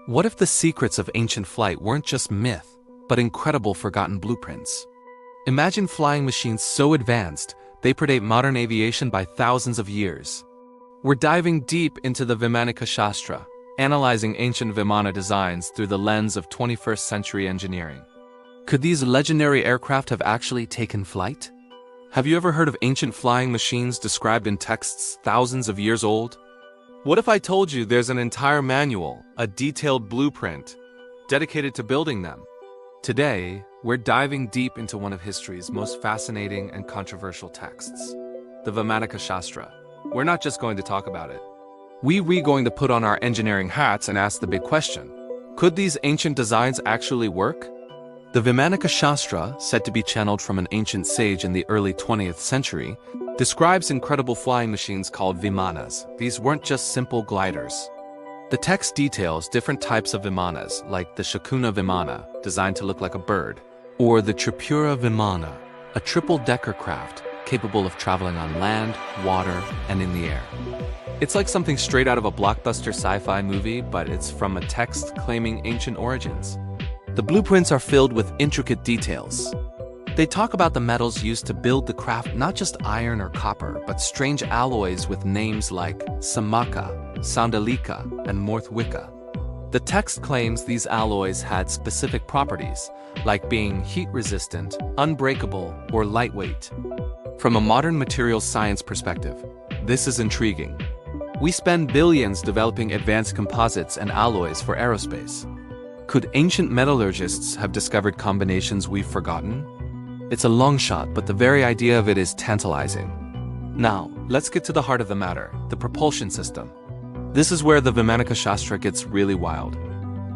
What if the secrets of ancient flight weren't just myth, but incredible forgotten blueprints? Imagine flying machines so advanced, they predate modern aviation by thousands of years. We're diving deep into the Vimānīka Shāstra, analyzing ancient Vimana designs through the lens of 21st century engineering. Could these legendary aircraft have actually taken flight? Have you ever heard of ancient flying machines described in texts thousands of years old? What if I told you there's an entire manual, a detailed blueprint, dedicated to building them? Today, we're diving deep into one of history's most fascinating and controversial texts, the Vimānīka Shāstra. We're not just going to talk about it. We're going to put on our engineering hats and ask the big question. Could these ancient designs actually work? The Vimānīka Shāstra, said to be channeled from an ancient sage in the early 20th century, describes incredible flying machines called Vimanas. These weren't just simple gliders. The text details different types of Vimanas, like the Shakuna Vimana, designed to look like a bird, or the Tripura Vimana, a triple-decker craft capable of traveling on land, water, and in the air. It's like something straight out of a blockbuster sci-fi movie, but it's from a text claiming ancient origins. The blueprints are filled with intricate details. They talk about the metals used to build the craft, not just iron or copper, but strange alloys with names like Samaka, Soundalika, and Morthwicca. The text claims these alloys had specific properties, like being heat-resistant, unbreakable, or lightweight. From a modern materials science perspective, this is intriguing. We spend billions developing advanced composites and alloys for aerospace. Could ancient metallurgists have discovered combinations we've forgotten? It's a long shot, but the very idea of it is tantalizing. Now, let's get to the heart of the matter, the propulsion system. This is where the Vimānīka Shāstra gets really wild.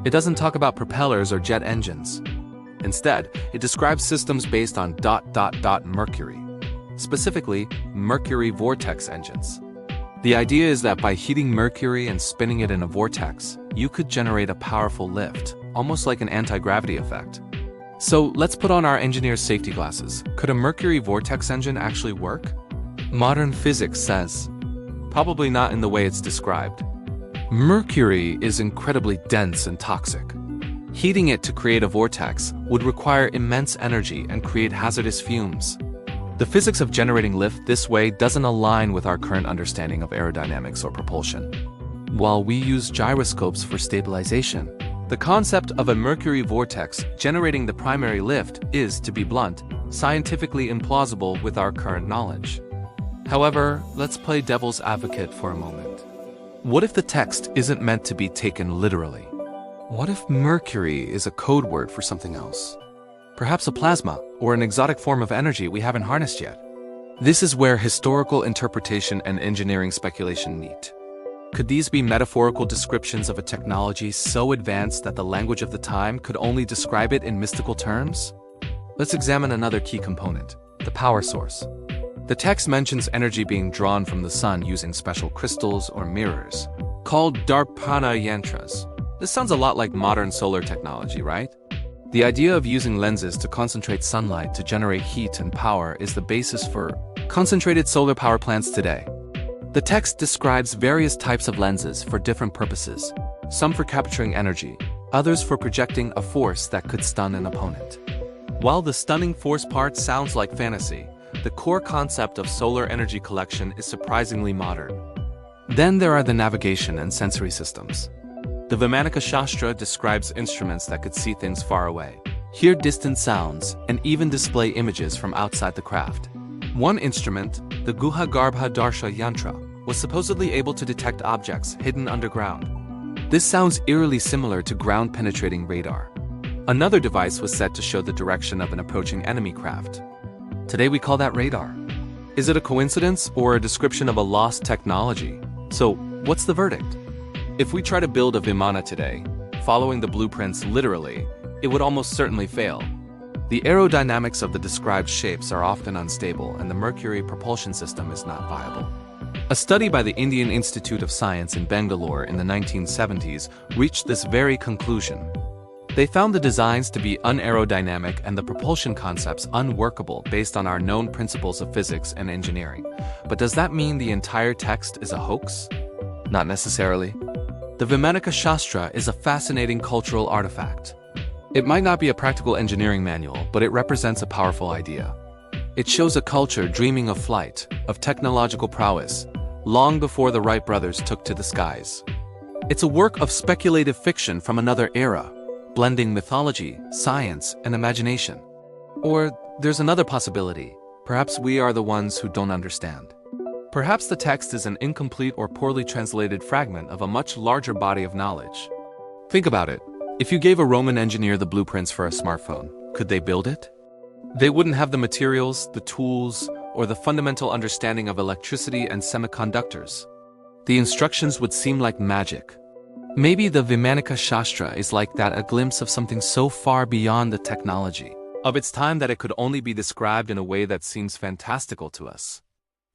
It doesn't talk about propellers or jet engines. Instead, it describes systems based on Mercury. Specifically, Mercury Vortex engines. The idea is that by heating mercury and spinning it in a vortex, you could generate a powerful lift, almost like an anti-gravity effect. So let's put on our engineer's safety glasses. Could a Mercury vortex engine actually work? Modern physics says, probably not in the way it's described. Mercury is incredibly dense and toxic. Heating it to create a vortex would require immense energy and create hazardous fumes. The physics of generating lift this way doesn't align with our current understanding of aerodynamics or propulsion. While we use gyroscopes for stabilization, the concept of a Mercury vortex generating the primary lift is, to be blunt, scientifically implausible with our current knowledge. However, let's play devil's advocate for a moment. What if the text isn't meant to be taken literally? What if Mercury is a code word for something else? Perhaps a plasma, or an exotic form of energy we haven't harnessed yet. This is where historical interpretation and engineering speculation meet. Could these be metaphorical descriptions of a technology so advanced that the language of the time could only describe it in mystical terms? Let's examine another key component, the power source. The text mentions energy being drawn from the sun using special crystals or mirrors, called Darpana Yantras. This sounds a lot like modern solar technology, right? The idea of using lenses to concentrate sunlight to generate heat and power is the basis for concentrated solar power plants today. The text describes various types of lenses for different purposes, some for capturing energy, others for projecting a force that could stun an opponent. While the stunning force part sounds like fantasy, the core concept of solar energy collection is surprisingly modern. Then there are the navigation and sensory systems. The Vimānīka Shāstra describes instruments that could see things far away, hear distant sounds, and even display images from outside the craft. One instrument, the Guha Garbha Darsha Yantra, was supposedly able to detect objects hidden underground. This sounds eerily similar to ground-penetrating radar. Another device was said to show the direction of an approaching enemy craft. Today we call that radar. Is it a coincidence or a description of a lost technology? So, what's the verdict? If we try to build a Vimana today, following the blueprints literally, it would almost certainly fail. The aerodynamics of the described shapes are often unstable, and the Mercury propulsion system is not viable. A study by the Indian Institute of Science in Bangalore in the 1970s reached this very conclusion. They found the designs to be unaerodynamic and the propulsion concepts unworkable based on our known principles of physics and engineering. But does that mean the entire text is a hoax? Not necessarily. The Vimānīka Shāstra is a fascinating cultural artifact. It might not be a practical engineering manual, but it represents a powerful idea. It shows a culture dreaming of flight, of technological prowess, long before the Wright brothers took to the skies. It's a work of speculative fiction from another era, blending mythology, science, and imagination. Or there's another possibility. Perhaps we are the ones who don't understand. Perhaps the text is an incomplete or poorly translated fragment of a much larger body of knowledge. Think about it. If you gave a Roman engineer the blueprints for a smartphone, could they build it? They wouldn't have the materials, the tools, or the fundamental understanding of electricity and semiconductors. The instructions would seem like magic. Maybe the Vimānīka Shāstra is like that, a glimpse of something so far beyond the technology of its time that it could only be described in a way that seems fantastical to us.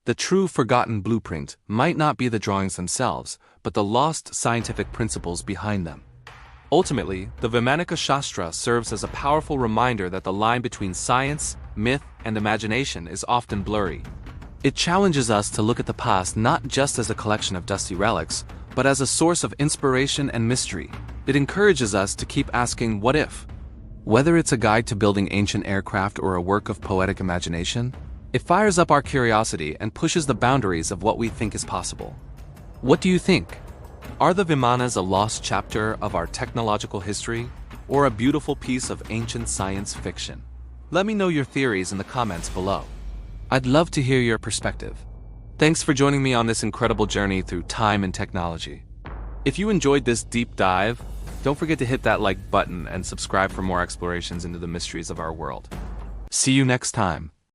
The true forgotten blueprint might not be the drawings themselves, but the lost scientific principles behind them. Ultimately, the Vimānīka Shāstra serves as a powerful reminder that the line between science, myth, and imagination is often blurry. It challenges us to look at the past not just as a collection of dusty relics, but as a source of inspiration and mystery. It encourages us to keep asking what if. Whether it's a guide to building ancient aircraft or a work of poetic imagination, it fires up our curiosity and pushes the boundaries of what we think is possible. What do you think? Are the Vimanas a lost chapter of our technological history, or a beautiful piece of ancient science fiction? Let me know your theories in the comments below. I'd love to hear your perspective. Thanks for joining me on this incredible journey through time and technology. If you enjoyed this deep dive, don't forget to hit that like button and subscribe for more explorations into the mysteries of our world. See you next time.